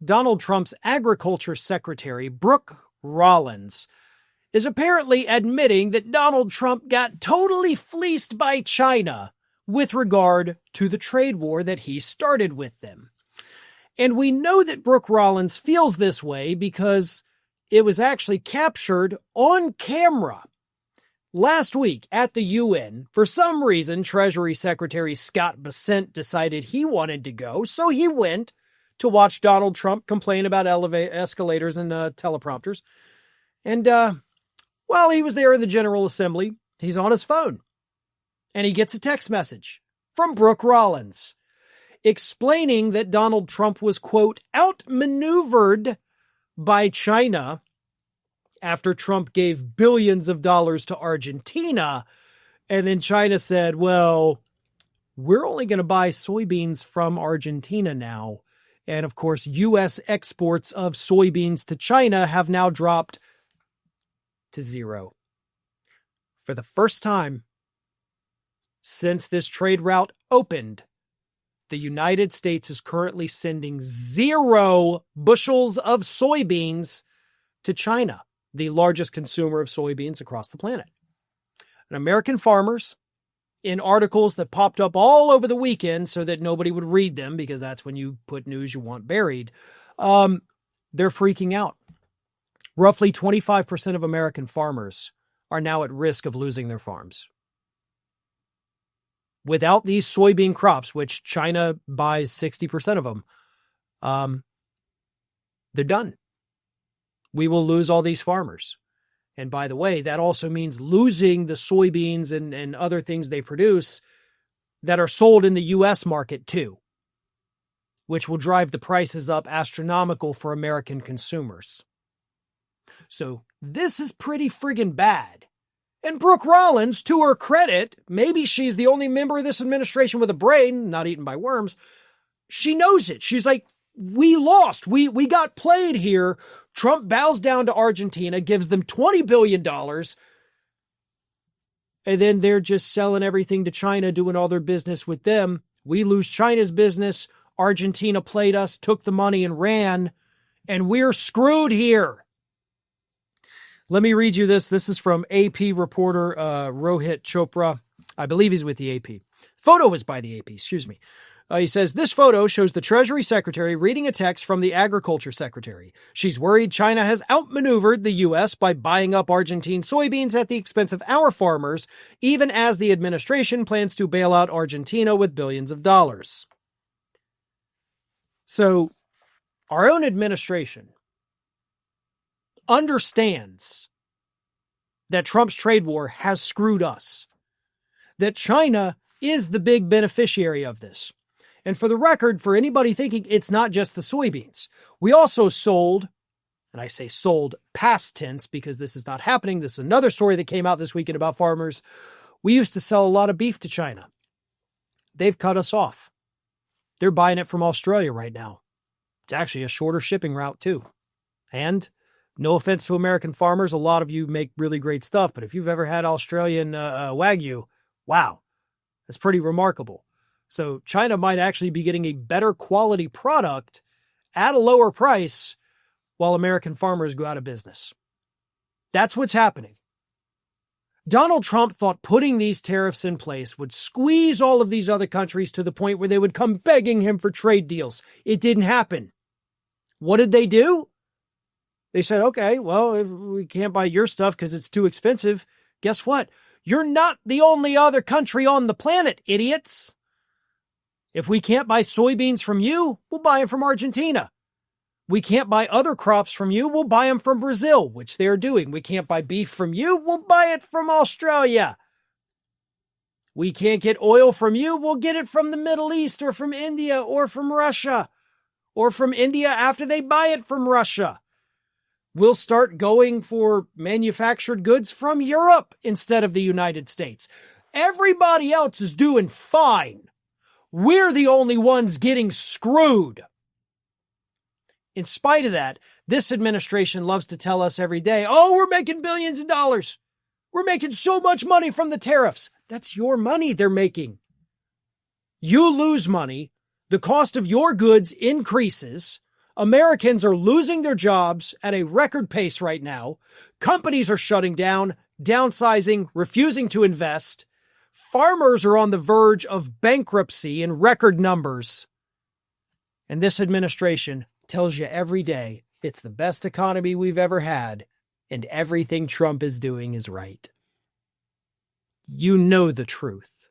Donald Trump's Agriculture Secretary, Brooke Rollins, is apparently admitting that Donald Trump got totally fleeced by China with regard to the trade war that he started with them. And we know that Brooke Rollins feels this way because it was actually captured on camera. Last week at the UN, for some reason, Treasury Secretary Scott Bessent decided he wanted to go, so he went to watch Donald Trump complain about escalators and teleprompters. And while he was there in the General Assembly, he's on his phone. And he gets a text message from Brooke Rollins explaining that Donald Trump was, quote, outmaneuvered by China after Trump gave billions of dollars to Argentina. And then China said, well, we're only going to buy soybeans from Argentina now. And of course, U.S. exports of soybeans to China have now dropped to zero. For the first time since this trade route opened, the United States is currently sending 0 bushels of soybeans to China, the largest consumer of soybeans across the planet. And American farmers, in articles that popped up all over the weekend so that nobody would read them, because that's when you put news you want buried, they're freaking out. Roughly 25% of American farmers are now at risk of losing their farms. Without these soybean crops, which China buys 60% of them, they're done. We will lose all these farmers. And by the way, that also means losing the soybeans and other things they produce that are sold in the U.S. market too, which will drive the prices up astronomical for American consumers. So this is pretty friggin' bad. And Brooke Rollins, to her credit, maybe she's the only member of this administration with a brain, not eaten by worms. She knows it. She's like, we lost. We got played here. Trump bows down to Argentina, gives them $20 billion. And then they're just selling everything to China, doing all their business with them. We lose China's business. Argentina played us, took the money and ran. And we're screwed here. Let me read you this. This is from AP reporter Rohit Chopra. I believe he's with the AP. Photo was by the AP, excuse me. He says, this photo shows the Treasury Secretary reading a text from the Agriculture Secretary. She's worried China has outmaneuvered the U.S. by buying up Argentine soybeans at the expense of our farmers, even as the administration plans to bail out Argentina with billions of dollars. So, our own administration understands that Trump's trade war has screwed us, that China is the big beneficiary of this. And for the record, for anybody thinking it's not just the soybeans, we also sold, and I say sold past tense because this is not happening. This is another story that came out this weekend about farmers. We used to sell a lot of beef to China. They've cut us off. They're buying it from Australia right now. It's actually a shorter shipping route too. And no offense to American farmers, a lot of you make really great stuff, but if you've ever had Australian Wagyu, wow, that's pretty remarkable. So China might actually be getting a better quality product at a lower price while American farmers go out of business. That's what's happening. Donald Trump thought putting these tariffs in place would squeeze all of these other countries to the point where they would come begging him for trade deals. It didn't happen. What did they do? They said, okay, well, if we can't buy your stuff because it's too expensive, guess what? You're not the only other country on the planet, idiots. If we can't buy soybeans from you, we'll buy them from Argentina. We can't buy other crops from you, we'll buy them from Brazil, which they're doing. We can't buy beef from you, we'll buy it from Australia. We can't get oil from you, we'll get it from the Middle East or from India or from Russia or from India after they buy it from Russia. We'll start going for manufactured goods from Europe instead of the United States. Everybody else is doing fine. We're the only ones getting screwed. In spite of that, this administration loves to tell us every day, oh, we're making billions of dollars. We're making so much money from the tariffs. That's your money they're making. You lose money. The cost of your goods increases. Americans are losing their jobs at a record pace right now. Companies are shutting down, downsizing, refusing to invest. Farmers are on the verge of bankruptcy in record numbers. And this administration tells you every day it's the best economy we've ever had, and everything Trump is doing is right. You know the truth.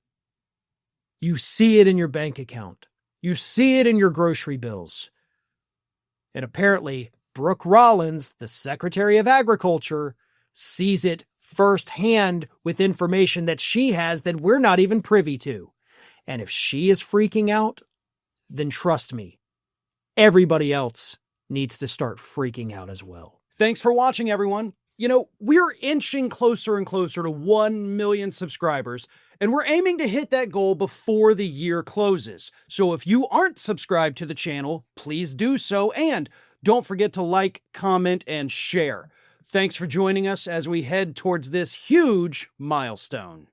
You see it in your bank account. You see it in your grocery bills. And apparently, Brooke Rollins, the Secretary of Agriculture, sees it firsthand with information that she has that we're not even privy to. And if she is freaking out, then trust me, everybody else needs to start freaking out as well. Thanks for watching, everyone. You know, we're inching closer and closer to 1 million subscribers, and we're aiming to hit that goal before the year closes. So if you aren't subscribed to the channel, please do so, and don't forget to like, comment, and share. Thanks for joining us as we head towards this huge milestone.